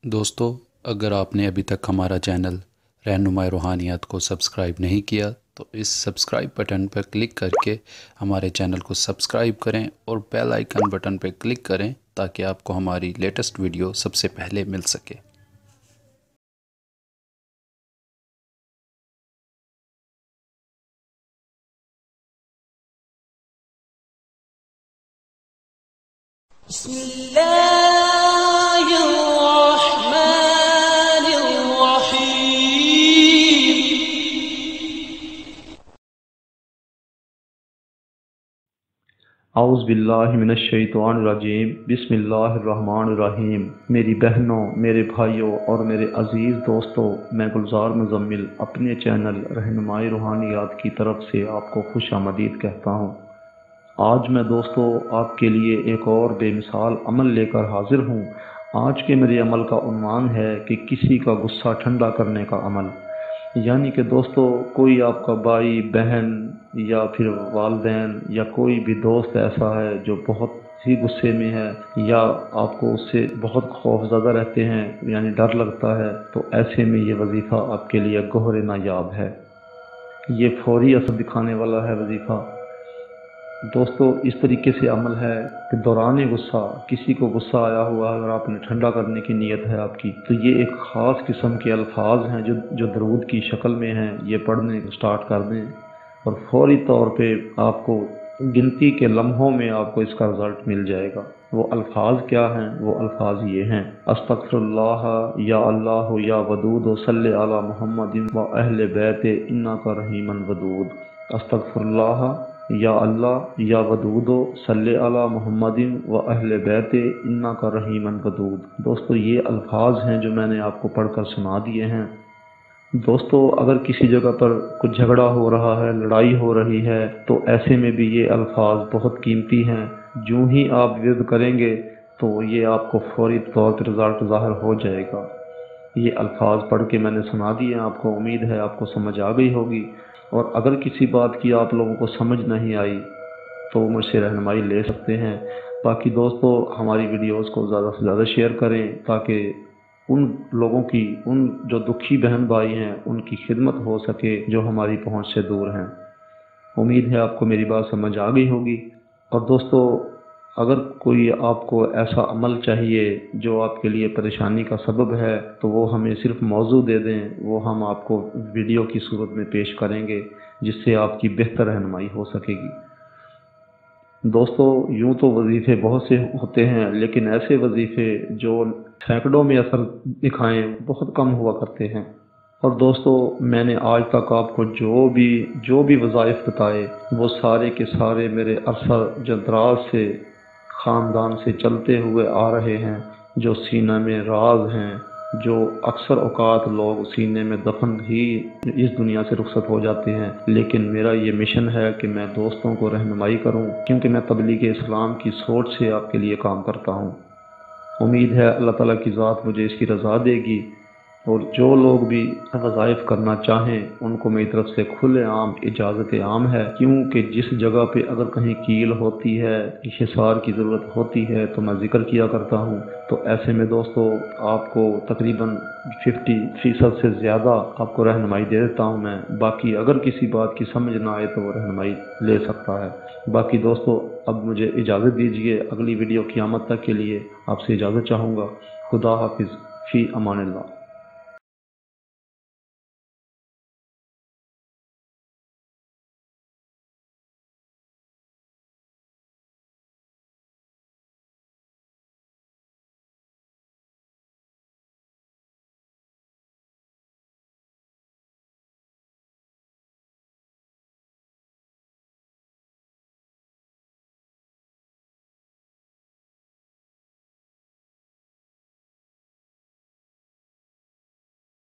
दोस्तों, अगर आपने अभी तक हमारा चैनल रहनुमाई रूहानियात को सब्सक्राइब नहीं किया तो इस सब्सक्राइब बटन पर क्लिक करके हमारे चैनल को सब्सक्राइब करें और बेल आइकन बटन पर क्लिक करें ताकि आपको हमारी लेटेस्ट वीडियो सबसे पहले मिल सके। औज़ुबिल्लाहिमिनश्शैतानिर्रजीम बिस्मिल्लाहिर्रहमानिर्रहीम। मेरी बहनों, मेरे भाइयों और मेरे अज़ीज़ दोस्तों, मैं गुलजार मुज़म्मिल अपने चैनल रहनुमाई रूहानियात की तरफ से आपको खुश आमदीद कहता हूँ। आज मैं दोस्तों आपके लिए एक और बेमिसाल अमल लेकर हाजिर हूँ। आज के मेरे अमल का उन्वान है कि किसी का गुस्सा ठंडा करने का अमल। यानी कि दोस्तों, कोई आपका भाई बहन या फिर वालिदैन या कोई भी दोस्त ऐसा है जो बहुत ही गुस्से में है या आपको उससे बहुत खौफज़दा रहते हैं, यानी डर लगता है, तो ऐसे में ये वजीफ़ा आपके लिए गौहर नायाब है। ये फौरी असर दिखाने वाला है वजीफ़ा। दोस्तों, इस तरीके से अमल है कि दौरान गुस्सा, किसी को गुस्सा आया हुआ अगर आपने ठंडा करने की नीयत है आपकी, तो ये एक ख़ास किस्म के अल्फाज हैं जो दरूद की शक्ल में हैं। ये पढ़ने स्टार्ट कर दें और फौरी तौर पे आपको गिनती के लम्हों में आपको इसका रिज़ल्ट मिल जाएगा। वो अल्फाज क्या हैं? वो अल्फाज ये हैं: अस्तग़फिरुल्लाह या अल्लाह या वदूद सल्ले अला मुहम्मदिन व अहले बैत इन्नका रहीमन वदूद। अस्तग़फिरुल्लाह या अल्लाह या वदूदो सल्ले अला मुहम्मदिन व अहले बैते इन्नका रहीमन वदूद। दोस्तों, ये अल्फाज हैं जो मैंने आपको पढ़कर सुना दिए हैं। दोस्तों, अगर किसी जगह पर कुछ झगड़ा हो रहा है, लड़ाई हो रही है, तो ऐसे में भी ये अल्फाज बहुत कीमती हैं। जो ही आप विर्द करेंगे तो ये आपको फौरी तौर पर रिज़ल्ट ज़ाहिर हो जाएगा। ये अल्फाज पढ़ के मैंने सुना दिए हैं आपको। उम्मीद है आपको समझ आ गई होगी। और अगर किसी बात की आप लोगों को समझ नहीं आई तो मुझसे रहनुमाई ले सकते हैं। बाकी दोस्तों, हमारी वीडियोस को ज़्यादा से ज़्यादा शेयर करें ताकि उन लोगों की, उन जो दुखी बहन भाई हैं, उनकी खिदमत हो सके जो हमारी पहुंच से दूर हैं। उम्मीद है आपको मेरी बात समझ आ गई होगी। और दोस्तों, अगर कोई आपको ऐसा अमल चाहिए जो आपके लिए परेशानी का सबब है, तो वो हमें सिर्फ मौजू दे दें, वो हम आपको वीडियो की सूरत में पेश करेंगे जिससे आपकी बेहतर रहनुमाई हो सकेगी। दोस्तों, यूँ तो वजीफ़े बहुत से होते हैं, लेकिन ऐसे वजीफ़े जो सैकड़ों में असर दिखाएं बहुत कम हुआ करते हैं। और दोस्तों, मैंने आज तक आपको जो भी वज़ाइफ बताए, वो सारे के सारे मेरे अरसा दराज से ख़ानदान से चलते हुए आ रहे हैं, जो सीना में राज हैं, जो अक्सर औक़ात लोग सीने में दफन ही इस दुनिया से रुखसत हो जाते हैं। लेकिन मेरा ये मिशन है कि मैं दोस्तों को रहनुमाई करूं, क्योंकि मैं तबलीग इस्लाम की सोच से आपके लिए काम करता हूं। उम्मीद है अल्लाह ताला की ज़ात मुझे इसकी रज़ा देगी। और जो लोग भी वज़ाइफ करना चाहें उनको मेरी तरफ से खुले आम इजाज़त आम है, क्योंकि जिस जगह पे अगर कहीं कील होती है, हिसार की ज़रूरत होती है, तो मैं ज़िक्र किया करता हूँ। तो ऐसे में दोस्तों, आपको तकरीबन 50% से ज़्यादा आपको रहनुमाई दे देता हूँ मैं। बाकी अगर किसी बात की समझ ना आए तो वो रहनुमाई ले सकता है। बाकी दोस्तों, अब मुझे इजाज़त दीजिए। अगली वीडियो क़यामत तक के लिए आपसे इजाज़त चाहूँगा। खुदा हाफिज़, फ़ी अमानिल्लाह।